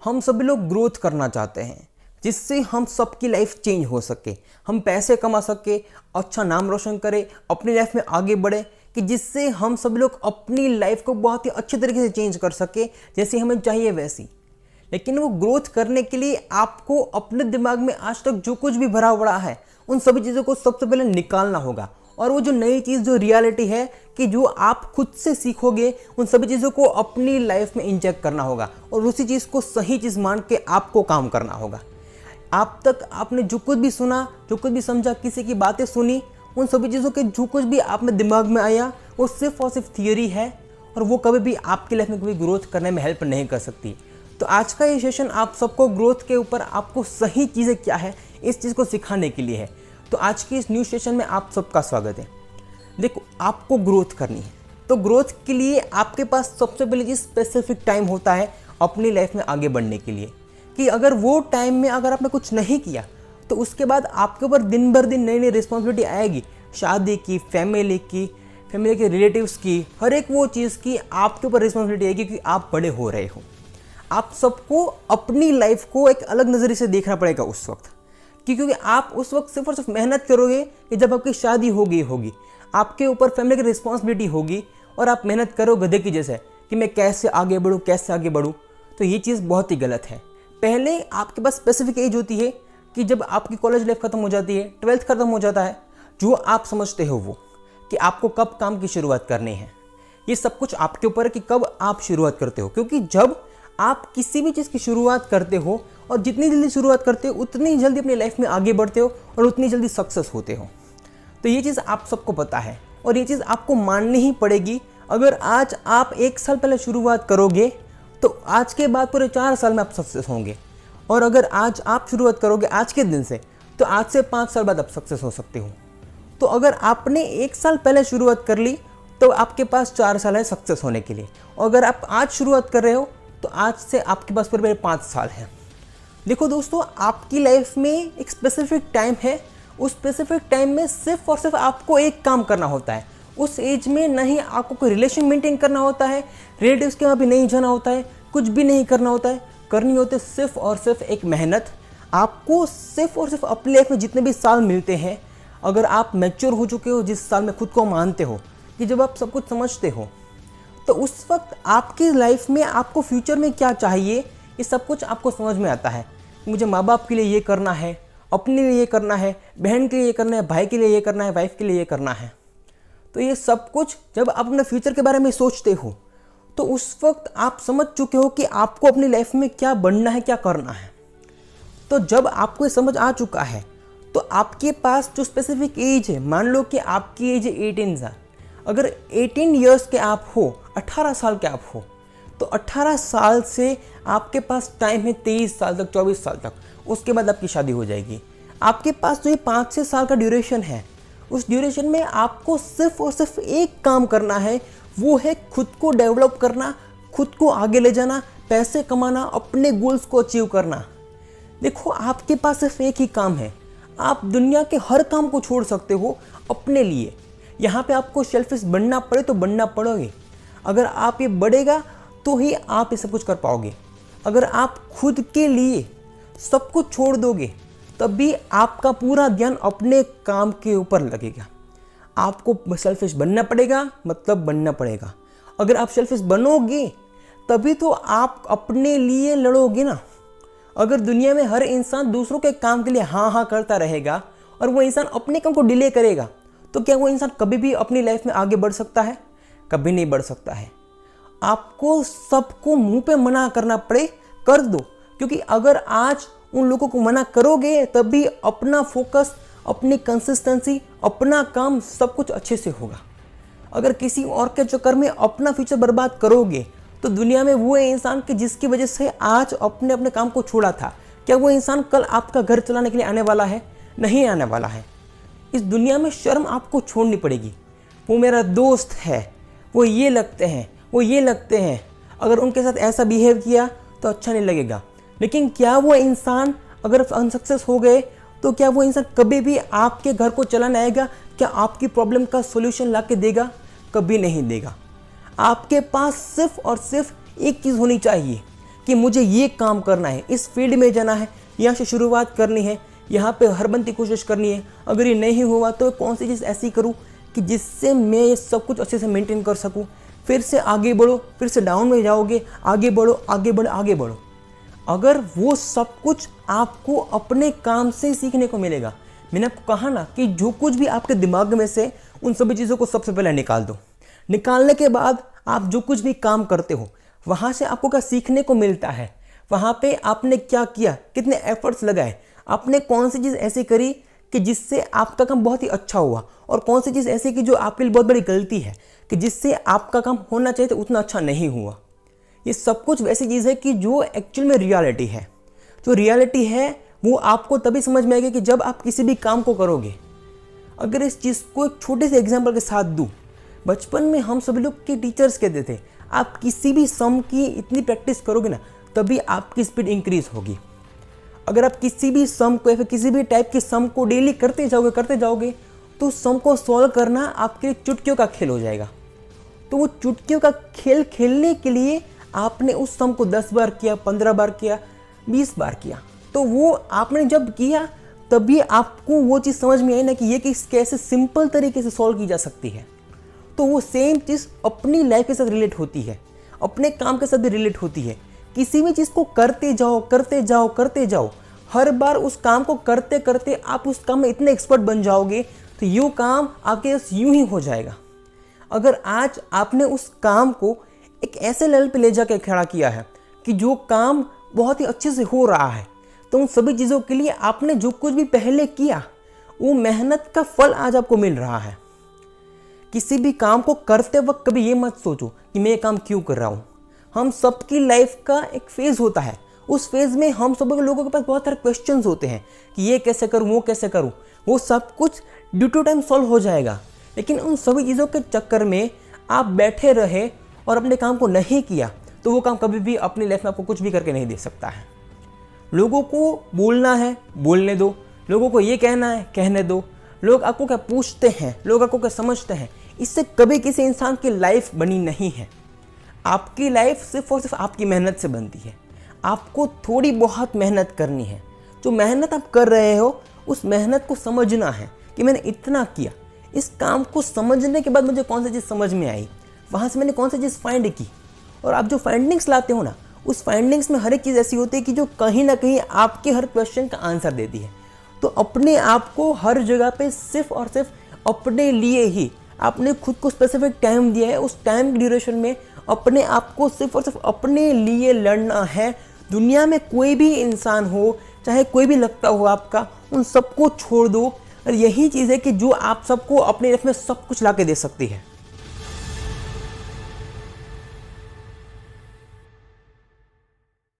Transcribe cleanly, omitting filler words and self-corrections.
हम सभी लोग ग्रोथ करना चाहते हैं जिससे हम सबकी लाइफ चेंज हो सके, हम पैसे कमा सके, अच्छा नाम रोशन करें, अपनी लाइफ में आगे बढ़े, कि जिससे हम सभी लोग अपनी लाइफ को बहुत ही अच्छे तरीके से चेंज कर सके जैसे हमें चाहिए वैसी। लेकिन वो ग्रोथ करने के लिए आपको अपने दिमाग में आज तक जो कुछ भी भरा पड़ा है उन सभी चीज़ों को सबसे पहले निकालना होगा। और वो जो नई चीज़, जो रियलिटी है कि जो आप खुद से सीखोगे, उन सभी चीज़ों को अपनी लाइफ में इंजेक्ट करना होगा और उसी चीज़ को सही चीज़ मान के आपको काम करना होगा। आप तक आपने जो कुछ भी सुना, जो कुछ भी समझा, किसी की बातें सुनी, उन सभी चीज़ों के जो कुछ भी आप में दिमाग में आया वो सिर्फ और सिर्फ थियरी है और वो कभी भी आपकी लाइफ में कभी ग्रोथ करने में हेल्प नहीं कर सकती। तो आज का ये सेशन आप सबको ग्रोथ के ऊपर आपको सही चीज़ें क्या है इस चीज़ को सिखाने के लिए है। तो आज की इस न्यू सेशन में आप सबका स्वागत है। देखो, आपको ग्रोथ करनी है तो ग्रोथ के लिए आपके पास सबसे पहले चीज़ स्पेसिफिक टाइम होता है अपनी लाइफ में आगे बढ़ने के लिए, कि अगर वो टाइम में अगर आपने कुछ नहीं किया तो उसके बाद आपके ऊपर दिन भर दिन नई नई रिस्पॉन्सिबिलिटी आएगी, शादी की, फैमिली के रिलेटिव्स की, हर एक वो चीज़ की आपके ऊपर रिस्पॉन्सिबिलिटी आएगी क्योंकि आप बड़े हो रहे हो। आप सबको अपनी लाइफ को एक अलग नज़रिए से देखना पड़ेगा उस वक्त, क्योंकि आप उस वक्त सिर्फ और सिर्फ मेहनत करोगे कि जब आपकी शादी होगी आपके ऊपर फैमिली की रिस्पॉन्सिबिलिटी होगी और आप मेहनत करो गधे की जैसे कि मैं कैसे आगे बढ़ूँ, तो ये चीज़ बहुत ही गलत है। पहले आपके पास स्पेसिफिक एज होती है कि जब आपकी कॉलेज लाइफ खत्म हो जाती है, 12th खत्म हो जाता है, जो आप समझते हो वो कि आपको कब काम की शुरुआत करनी है। ये सब कुछ आपके ऊपर है कि कब आप शुरुआत करते हो, क्योंकि जब आप किसी भी चीज़ की शुरुआत करते हो और जितनी जल्दी शुरुआत करते हो उतनी जल्दी अपनी लाइफ में आगे बढ़ते हो और उतनी जल्दी सक्सेस होते हो। तो ये चीज़ आप सबको पता है और ये चीज़ आपको माननी ही पड़ेगी। अगर आज आप 1 साल पहले शुरुआत करोगे तो आज के बाद पूरे 4 साल में आप सक्सेस होंगे, और अगर आज आप शुरुआत करोगे आज के दिन से तो आज से 5 साल बाद आप सक्सेस हो सकते हो। तो अगर आपने 1 साल पहले शुरुआत कर ली तो आपके पास 4 साल है सक्सेस होने के लिए, और अगर आप आज शुरुआत कर रहे हो तो आज से आपके पास पूरे 5 साल हैं। देखो दोस्तों, आपकी लाइफ में एक स्पेसिफिक टाइम है, उस स्पेसिफिक टाइम में सिर्फ और सिर्फ आपको एक काम करना होता है। उस एज में नहीं आपको कोई रिलेशन मेंटेन करना होता है, रिलेटिव्स के वहाँ भी नहीं जाना होता है, कुछ भी नहीं करना होता है, करनी होती है सिर्फ और सिर्फ एक मेहनत। आपको सिर्फ और सिर्फ अपनी लाइफ में जितने भी साल मिलते हैं, अगर आप मैच्योर हो चुके हो, जिस साल में खुद को मानते हो कि जब आप सब कुछ समझते हो, तो उस वक्त आपकी लाइफ में आपको फ्यूचर में क्या चाहिए ये सब कुछ आपको समझ में आता है। मुझे माँ बाप के लिए ये करना है, अपने लिए ये करना है, बहन के लिए ये करना है, भाई के लिए ये करना है, वाइफ के लिए ये करना है। तो ये सब कुछ जब आप अपने फ्यूचर के बारे में सोचते हो तो उस वक्त आप समझ चुके हो कि आपको अपनी लाइफ में क्या बनना है, क्या करना है। तो जब आपको ये समझ आ चुका है तो आपके पास जो स्पेसिफिक एज है, मान लो कि आपकी एज है 18 साल, अगर 18 ईयर्स के आप हो, 18 साल के आप हो, तो 18 साल से आपके पास टाइम है 23 साल तक, 24 साल तक, उसके बाद आपकी शादी हो जाएगी। आपके पास जो ये 5-6 साल का ड्यूरेशन है, उस ड्यूरेशन में आपको सिर्फ और सिर्फ एक काम करना है, वो है खुद को डेवलप करना, खुद को आगे ले जाना, पैसे कमाना, अपने गोल्स को अचीव करना। देखो, आपके पास सिर्फ एक ही काम है, आप दुनिया के हर काम को छोड़ सकते हो अपने लिए। यहाँ पे आपको सेल्फिश बनना पड़े तो बनना पड़ोगे। अगर आप ये बढ़ेगा तो ही आप ये सब कुछ कर पाओगे। अगर आप खुद के लिए सब कुछ छोड़ दोगे तभी आपका पूरा ध्यान अपने काम के ऊपर लगेगा। आपको सेल्फिश बनना पड़ेगा, मतलब बनना पड़ेगा। अगर आप सेल्फिश बनोगे तभी तो आप अपने लिए लड़ोगे ना। अगर दुनिया में हर इंसान दूसरों के काम के लिए हाँ हाँ करता रहेगा और वो इंसान अपने काम को डिले करेगा, तो क्या वो इंसान कभी भी अपनी लाइफ में आगे बढ़ सकता है? कभी नहीं बढ़ सकता है। आपको सबको मुंह पे मना करना पड़े, कर दो, क्योंकि अगर आज उन लोगों को मना करोगे तभी अपना फोकस, अपनी कंसिस्टेंसी, अपना काम सब कुछ अच्छे से होगा। अगर किसी और के चक्कर में अपना फ्यूचर बर्बाद करोगे तो दुनिया में वो इंसान कि जिसकी वजह से आज अपने अपने काम को छोड़ा था, क्या वो इंसान कल आपका घर चलाने के लिए आने वाला है? नहीं आने वाला है। इस दुनिया में शर्म आपको छोड़नी पड़ेगी। वो मेरा दोस्त है, वो ये लगते हैं, वो ये लगते हैं, अगर उनके साथ ऐसा बिहेव किया तो अच्छा नहीं लगेगा। लेकिन क्या वो इंसान अगर अनसक्सेस हो गए तो क्या वो इंसान कभी भी आपके घर को चलाने आएगा? क्या आपकी प्रॉब्लम का सोल्यूशन ला के देगा? कभी नहीं देगा। आपके पास सिर्फ और सिर्फ एक चीज़ होनी चाहिए कि मुझे ये काम करना है, इस फील्ड में जाना है, यहाँ से शुरुआत करनी है, यहाँ पे हर बनती कोशिश करनी है। अगर ये नहीं हुआ तो कौन सी चीज़ ऐसी करूँ कि जिससे मैं ये सब कुछ अच्छे से मेंटेन कर सकूँ। फिर से आगे बढ़ो, फिर से डाउन में जाओगे, आगे बढ़ो, आगे बढ़ो, आगे बढ़ो। अगर वो सब कुछ आपको अपने काम से सीखने को मिलेगा। मैंने आपको कहा ना कि जो कुछ भी आपके दिमाग में से, उन सभी चीज़ों को सबसे पहले निकाल दो। निकालने के बाद आप जो कुछ भी काम करते हो वहाँ से आपको क्या सीखने को मिलता है, वहाँ पे आपने क्या किया, कितने एफर्ट्स लगाए, आपने कौन सी चीज़ ऐसी करी कि जिससे आपका काम बहुत ही अच्छा हुआ, और कौन सी चीज़ ऐसी कि जो आपके लिए बहुत बड़ी गलती है कि जिससे आपका काम होना चाहिए तो उतना अच्छा नहीं हुआ। ये सब कुछ वैसी चीज़ है कि जो एक्चुअल में रियलिटी है। जो रियलिटी है वो आपको तभी समझ में आएगी कि जब आप किसी भी काम को करोगे। अगर इस चीज़ को एक छोटे से एग्जाम्पल के साथ दूँ, बचपन में हम सभी लोग के टीचर्स कहते थे आप किसी भी सम की इतनी प्रैक्टिस करोगे ना तभी आपकी स्पीड इंक्रीज होगी। अगर आप किसी भी सम को या फिर किसी भी टाइप के सम को डेली करते जाओगे तो सम को सॉल्व करना आपके लिए चुटकियों का खेल हो जाएगा। तो वो चुटकियों का खेल खेलने के लिए आपने उस सम को 10 बार किया, 15 बार किया, 20 बार किया, तो वो आपने जब किया तभी आपको वो चीज़ समझ में आई ना कि ये कैसे सिंपल तरीके से सॉल्व की जा सकती है। तो वो सेम चीज़ अपनी लाइफ के साथ रिलेट होती है, अपने काम के साथ भी रिलेट होती है। किसी भी चीज़ को करते जाओ, हर बार उस काम को करते करते आप उस काम में इतने एक्सपर्ट बन जाओगे तो ये काम आपके पास यूं ही हो जाएगा। अगर आज आपने उस काम को एक ऐसे लेवल पे ले जाकर खड़ा किया है कि जो काम बहुत ही अच्छे से हो रहा है, तो उन सभी चीज़ों के लिए आपने जो कुछ भी पहले किया वो मेहनत का फल आज आपको मिल रहा है। किसी भी काम को करते वक्त कभी ये मत सोचो कि मैं ये काम क्यों कर रहा हूँ। हम सबकी लाइफ का एक फेज़ होता है, उस फेज़ में हम सब लोगों के पास बहुत सारे क्वेश्चंस होते हैं कि ये कैसे करूँ, वो कैसे करूँ। वो सब कुछ ड्यू टू टाइम सॉल्व हो जाएगा, लेकिन उन सभी चीज़ों के चक्कर में आप बैठे रहे और अपने काम को नहीं किया तो वो काम कभी भी अपनी लाइफ में आपको कुछ भी करके नहीं दे सकता है। लोगों को बोलना है, बोलने दो। लोगों को ये कहना है, कहने दो। लोग आपको क्या पूछते हैं, लोग आपको क्या समझते हैं, इससे कभी किसी इंसान की लाइफ बनी नहीं है। आपकी लाइफ सिर्फ और सिर्फ आपकी मेहनत से बनती है। आपको थोड़ी बहुत मेहनत करनी है। जो मेहनत आप कर रहे हो उस मेहनत को समझना है कि मैंने इतना किया। इस काम को समझने के बाद मुझे कौन सी चीज़ समझ में आई, वहाँ से मैंने कौन सी चीज़ फाइंड की, और आप जो फाइंडिंग्स लाते हो ना, उस फाइंडिंग्स में हर एक चीज़ ऐसी होती है कि जो कहीं ना कहीं आपके हर क्वेश्चन का आंसर देती है। तो अपने आप को हर जगह पे सिर्फ और सिर्फ अपने लिए ही, आपने खुद को स्पेसिफिक टाइम दिया है, उस टाइम की ड्यूरेशन में अपने आप को सिर्फ और सिर्फ अपने लिए लड़ना है। दुनिया में कोई भी इंसान हो, चाहे कोई भी लगता हो आपका, उन सबको छोड़ दो। और यही चीज़ है कि जो आप सबको अपनी लाइफ में सब कुछ ला के दे सकती है।